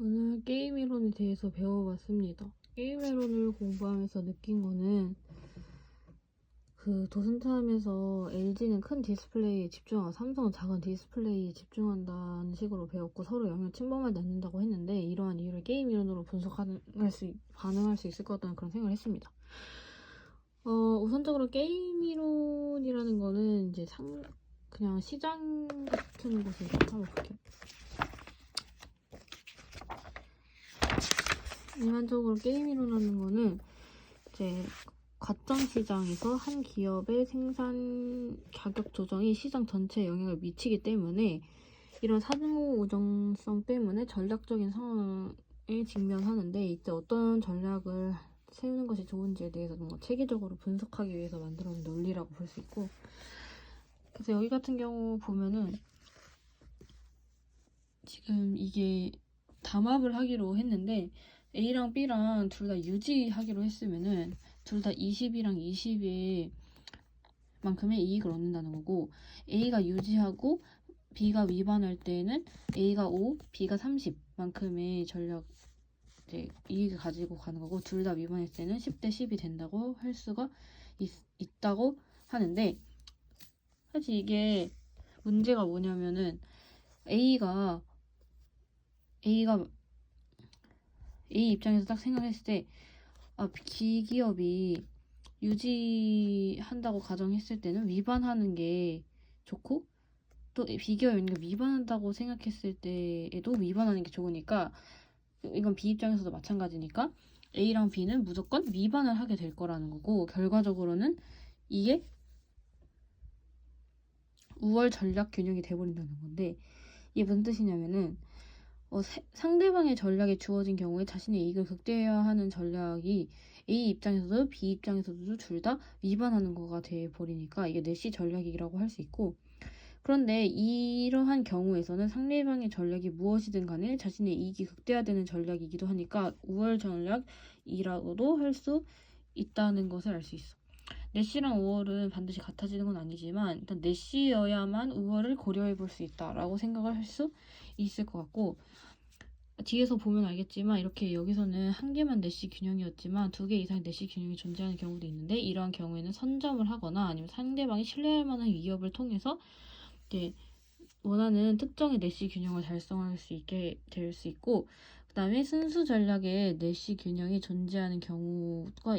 오늘 게임 이론에 대해서 배워봤습니다. 게임 이론을 공부하면서 느낀 거는 도슨탐에서 LG는 큰 디스플레이에 집중하고 삼성은 작은 디스플레이에 집중한다는 식으로 배웠고 서로 영향 침범하지 않는다고 했는데 이러한 이유를 게임 이론으로 반응할 수 있을 것 같다는 그런 생각을 했습니다. 우선적으로 게임 이론이라는 거는 이제 그냥 시장 같은 곳에서 한번 볼게요. 일반적으로 게임 이론이라는 거는 이제 가점 시장에서 한 기업의 생산 가격 조정이 시장 전체에 영향을 미치기 때문에 이런 상호 우정성 때문에 전략적인 상황에 직면하는데 이때 어떤 전략을 세우는 것이 좋은지에 대해서 뭔가 체계적으로 분석하기 위해서 만들어진 논리라고 볼 수 있고, 그래서 여기 같은 경우 보면은 지금 이게 담합을 하기로 했는데 A랑 B랑 둘 다 유지하기로 했으면은 둘 다 20이랑 20의 만큼의 이익을 얻는다는 거고, A가 유지하고 B가 위반할 때는 A가 5, B가 30만큼의 전략 이제 이익을 가지고 가는 거고, 둘 다 위반했을 때는 10대 10이 된다고 할 수가 있다고 하는데, 사실 이게 문제가 뭐냐면은 A가 A 입장에서 딱 생각했을 때 기기업이 유지한다고 가정했을 때는 위반하는 게 좋고, 또 B기업이 위반한다고 생각했을 때에도 위반하는 게 좋으니까, 이건 B 입장에서도 마찬가지니까 A랑 B는 무조건 위반을 하게 될 거라는 거고, 결과적으로는 이게 우월 전략 균형이 돼버린다는 건데, 이게 무슨 뜻이냐면은 상대방의 전략에 주어진 경우에 자신의 이익을 극대화하는 전략이 A 입장에서도 B 입장에서도 둘 다 위반하는 거가 돼버리니까 이게 넷시 전략이라고 할 수 있고, 그런데 이러한 경우에서는 상대방의 전략이 무엇이든 간에 자신의 이익이 극대화되는 전략이기도 하니까 우월 전략이라고도 할 수 있다는 것을 알 수 있어. 넷시랑 우월은 반드시 같아지는 건 아니지만 일단 넷시여야만 우월을 고려해 볼 수 있다라고 생각을 할 수 있을 것 같고, 뒤에서 보면 알겠지만 이렇게 여기서는 한 개만 넷시 균형이었지만 두 개 이상의 넷시 균형이 존재하는 경우도 있는데, 이러한 경우에는 선점을 하거나 아니면 상대방이 신뢰할 만한 위협을 통해서 이제 원하는 특정의 넷시 균형을 달성할 수 있게 될 수 있고, 그 다음에 순수 전략에 넷시 균형이 존재하는 경우가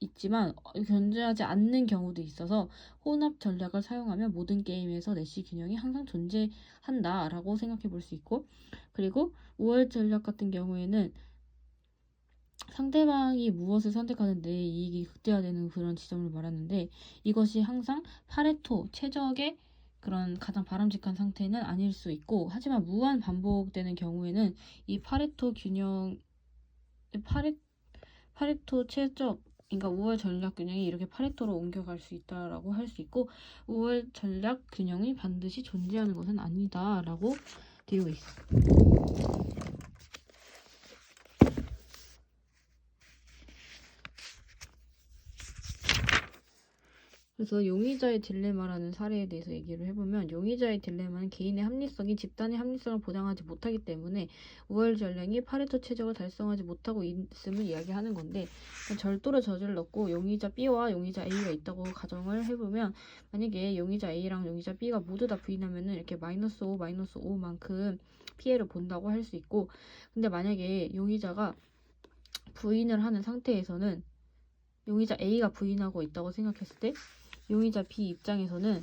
있지만 존재하지 않는 경우도 있어서 혼합 전략을 사용하면 모든 게임에서 넷시 균형이 항상 존재한다라고 생각해 볼 수 있고, 그리고 우월 전략 같은 경우에는 상대방이 무엇을 선택하는데 이익이 극대화되는 그런 지점을 말하는데, 이것이 항상 파레토 최적의 그런 가장 바람직한 상태는 아닐 수 있고, 하지만 무한 반복되는 경우에는 이 파레토 최적, 그러니까 우월 전략 균형이 이렇게 파레토로 옮겨갈 수 있다라고 할 수 있고, 우월 전략 균형이 반드시 존재하는 것은 아니다라고 되어 있어. 그래서 용의자의 딜레마라는 사례에 대해서 얘기를 해보면, 용의자의 딜레마는 개인의 합리성이 집단의 합리성을 보장하지 못하기 때문에 우월 전략이 파레토 최적을 달성하지 못하고 있음을 이야기하는 건데, 절도를 저질렀고 용의자 B와 용의자 A가 있다고 가정을 해보면, 만약에 용의자 A랑 용의자 B가 모두 다 부인하면은 이렇게 -5만큼 피해를 본다고 할 수 있고, 근데 만약에 용의자가 부인을 하는 상태에서는 용의자 A가 부인하고 있다고 생각했을 때 용의자 B 입장에서는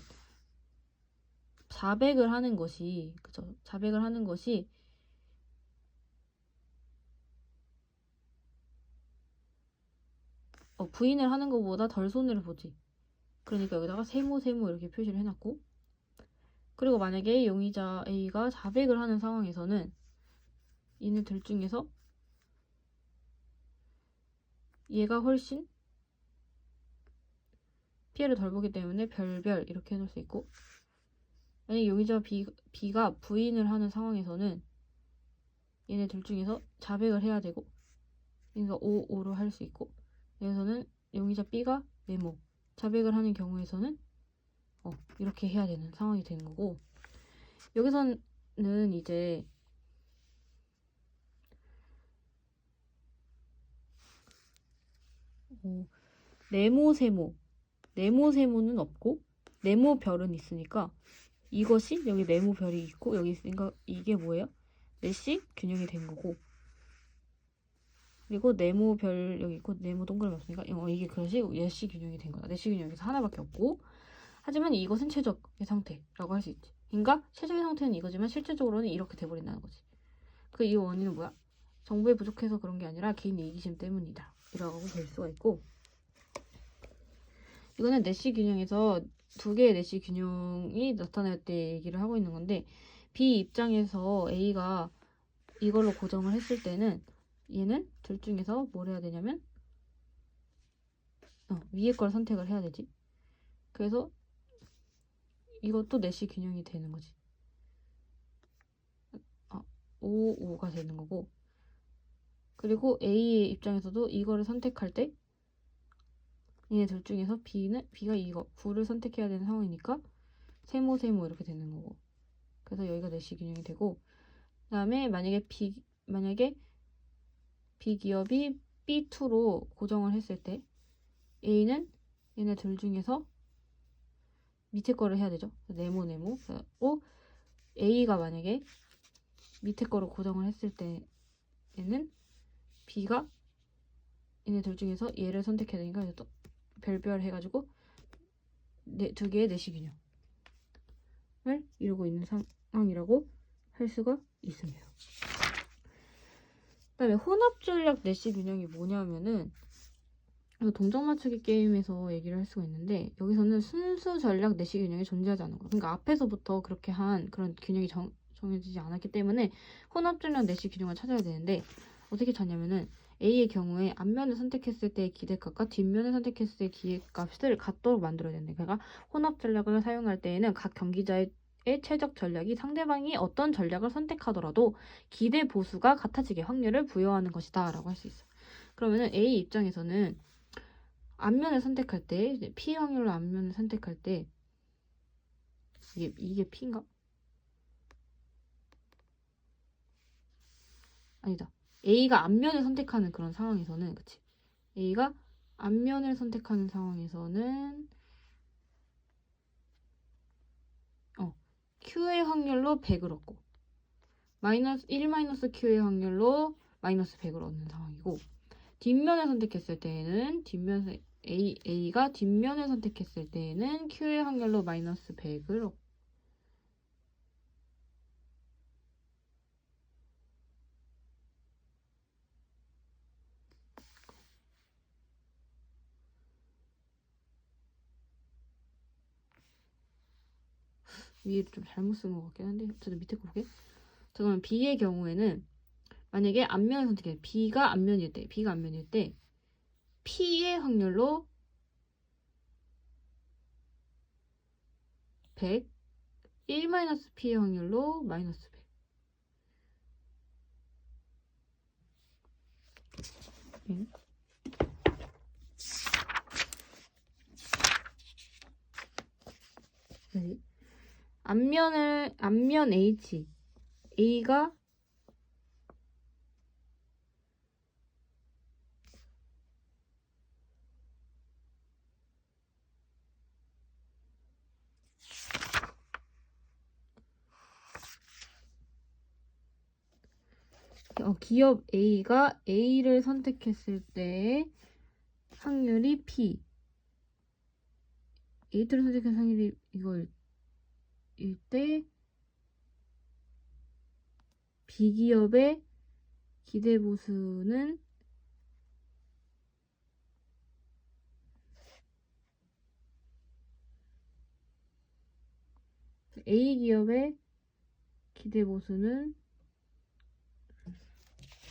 자백을 하는 것이 부인을 하는 것보다 덜 손해를 보지. 그러니까 여기다가 세모 이렇게 표시를 해놨고, 그리고 만약에 용의자 A가 자백을 하는 상황에서는 이는 둘 중에서 얘가 훨씬 피해를 덜 보기 때문에 별별 이렇게 해놓을 수 있고, 만약에 용의자 B가 부인을 하는 상황에서는 얘네 둘 중에서 자백을 해야 되고, 그러니까 5로 할 수 있고, 여기서는 용의자 B가 메모, 자백을 하는 경우에서는 이렇게 해야 되는 상황이 되는 거고, 여기서는 이제 네모 세모는 없고 네모 별은 있으니까 이것이 여기 네모 별이 있고 여기 있으니까 이게 뭐예요? 넷이 균형이 된 거고, 그리고 네모 별 여기 있고 네모 동그라미 없으니까 이게 그것이 넷이 균형이 된 거다. 넷이 균형에서 하나밖에 없고, 하지만 이것은 최적의 상태라고 할 수 있지. 그러니까 최적의 상태는 이거지만 실질적으로는 이렇게 돼버린다는 거지. 이 원인은 뭐야? 정보에 부족해서 그런 게 아니라 개인 이기심 때문이다. 이라고 볼 수가 있고, 이거는 넷시 균형에서 두 개의 넷시 균형이 나타날 때 얘기를 하고 있는 건데, B 입장에서 A가 이걸로 고정을 했을 때는 얘는 둘 중에서 뭘 해야 되냐면 위에 걸 선택을 해야 되지. 그래서 이것도 넷시 균형이 되는 거지. 5, 5가 되는 거고, 그리고 A의 입장에서도 이거를 선택할 때 얘네 둘 중에서 B가 이거 9를 선택해야 되는 상황이니까 세모 이렇게 되는 거고, 그래서 여기가 넷시 균형이 되고, 그 다음에 만약에 B 기업이 B2로 고정을 했을 때 A는 얘네 둘 중에서 밑에 거를 해야 되죠. 네모 그리고 A가 만약에 밑에 거로 고정을 했을 때에는 B가 얘네 둘 중에서 얘를 선택해야 되니까 이제 또 별별 해가지고 두 개의 넷시 균형을 이루고 있는 상황이라고 할 수가 있습니다. 그 다음에 혼합 전략 넷시 균형이 뭐냐면은 동적 맞추기 게임에서 얘기를 할 수가 있는데, 여기서는 순수 전략 넷시 균형이 존재하지 않은 거예요. 그러니까 앞에서부터 그렇게 한 그런 균형이 정해지지 않았기 때문에 혼합 전략 넷시 균형을 찾아야 되는데, 어떻게 찾냐면은 A의 경우에 앞면을 선택했을 때의 기대값과 뒷면을 선택했을 때의 기대값을 같도록 만들어야 되는데, 그러니까 혼합 전략을 사용할 때에는 각 경기자의 최적 전략이 상대방이 어떤 전략을 선택하더라도 기대 보수가 같아지게 확률을 부여하는 것이다 라고 할 수 있어. 그러면은 A 입장에서는 앞면을 선택할 때, P 확률로 앞면을 선택할 때, 이게 P인가? 아니다. A가 앞면을 선택하는 그런 상황에서는, 그치? A가 앞면을 선택하는 상황에서는, Q의 확률로 100을 얻고, 1 Q의 확률로 마이너스 100을 얻는 상황이고, 뒷면을 선택했을 때에는, A가 뒷면을 선택했을 때에는 Q의 확률로 마이너스 100을 얻고, 위를 좀 잘못 쓴 것 같긴 한데, 어쨌든 밑에 거 볼게. 자, 그러면 B의 경우에는 만약에 앞면을 선택해, B가 앞면일 때 P의 확률로 100, 1-P의 확률로 마이너스 100. 앞면 H, A가 기업 A가 A를 선택했을 때 확률이 P, A2를 선택한 확률이 이거일 때 B기업의 기대 보수는 A기업의 기대 보수는,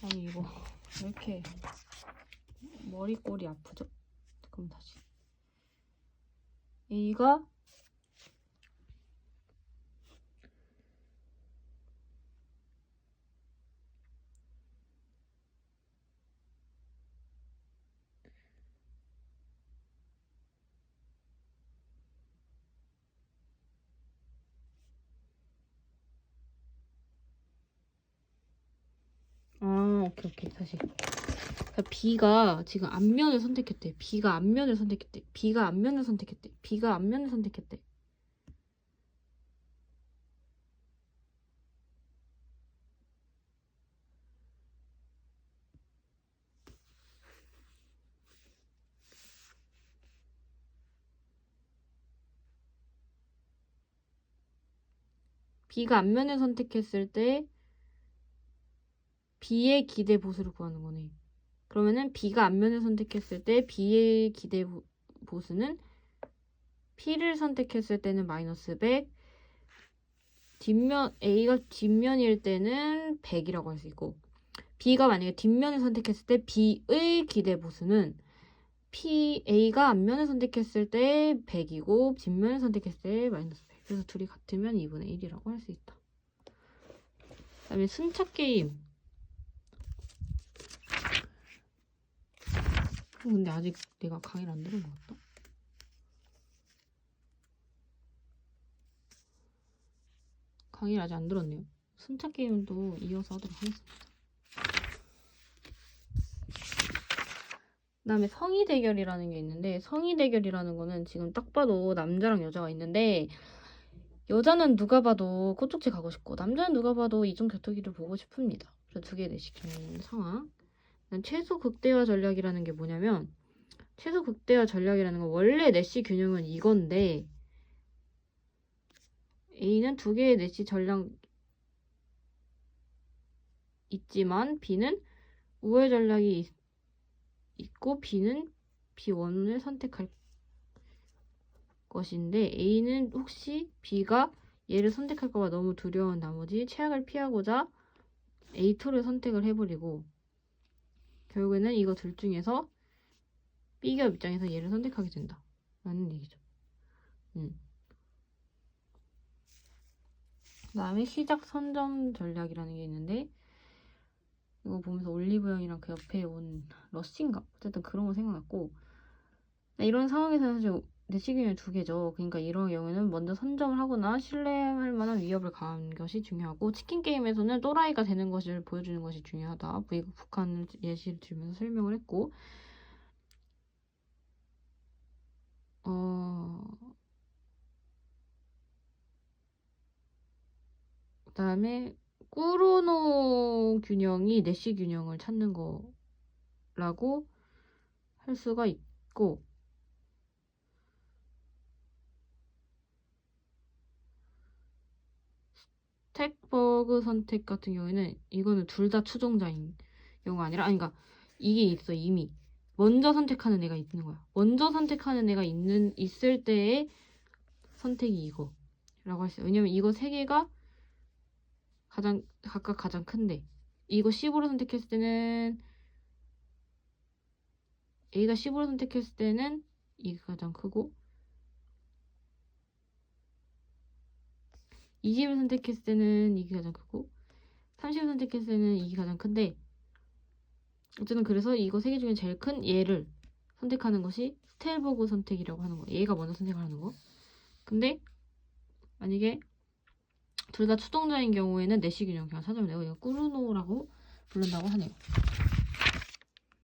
아니 이거 왜 이렇게 머리꼴이 아프죠? 잠깐만 다시. A가 오케이 다시. B가 지금 앞면을 선택했대. B가 앞면을 선택했대. B가 앞면을 선택했대. B가 앞면을 선택했대. B가 앞면을 선택했을 때 B의 기대 보수를 구하는 거네. 그러면은 B가 앞면을 선택했을 때 B의 기대 보수는 P를 선택했을 때는 마이너스 100, A가 뒷면일 때는 100이라고 할 수 있고, B가 만약에 뒷면을 선택했을 때 B의 기대 보수는 A가 앞면을 선택했을 때 100이고 뒷면을 선택했을 때 마이너스 100. 그래서 둘이 같으면 2분의 1이라고 할 수 있다. 그 다음에 순차 게임. 근데 아직 내가 강의를 안 들은 것 같다. 강의를 아직 안 들었네요. 순차 게임은 또 이어서 하도록 하겠습니다. 그 다음에 성의 대결이라는 게 있는데, 성의 대결이라는 거는 지금 딱 봐도 남자랑 여자가 있는데, 여자는 누가 봐도 꽃쪽지 가고 싶고, 남자는 누가 봐도 이중 격투기를 보고 싶습니다. 그래서 두 개 내시키는 상황. 최소 극대화 전략이라는 게 뭐냐면, 최소 극대화 전략이라는 건 원래 내시 균형은 이건데, A는 두 개의 내시 전략 있지만 B는 우회 전략이 있고 B는 B1을 선택할 것인데, A는 혹시 B가 얘를 선택할까봐 너무 두려운 나머지 최악을 피하고자 A2를 선택을 해버리고, 결국에는 이거 둘 중에서 B기업 입장에서 얘를 선택하게 된다 라는 얘기죠. 그 다음에 시작 선점 전략이라는 게 있는데, 이거 보면서 올리브영이랑 그 옆에 온 러쉬인가? 어쨌든 그런 거 생각났고, 이런 상황에서는 사실 내시균이 두 개죠. 그러니까 이런 경우에는 먼저 선점을 하거나 신뢰할 만한 위협을 가한 것이 중요하고, 치킨 게임에서는 또라이가 되는 것을 보여주는 것이 중요하다. 미국, 북한을 예시를 들면서 설명을 했고, 그 다음에 꾸로노 균형이 내시 균형을 찾는 거라고 할 수가 있고, 스택버그 선택 같은 경우에는 이거는 둘 다 추종자인 경우가 아니라, 그러니까 이게 있어. 이미 먼저 선택하는 애가 있는 거야. 먼저 선택하는 애가 있을 때의 선택이 이거라고 할 수 있어요. 왜냐면 이거 세 개가 각각 가장 큰데, 이거 10으로 선택했을 때는 A가 10으로 선택했을 때는 이게 가장 크고, 20을 선택했을 때는 이게 가장 크고, 30을 선택했을 때는 이게 가장 큰데, 어쨌든 그래서 이거 세 개 중에 제일 큰 얘를 선택하는 것이 스텔버그 선택이라고 하는 거예요. 얘가 먼저 선택을 하는 거. 근데 만약에 둘 다 추종자인 경우에는 내시 균형 그냥 찾으면 돼요. 이거 꾸르노라고 부른다고 하네요.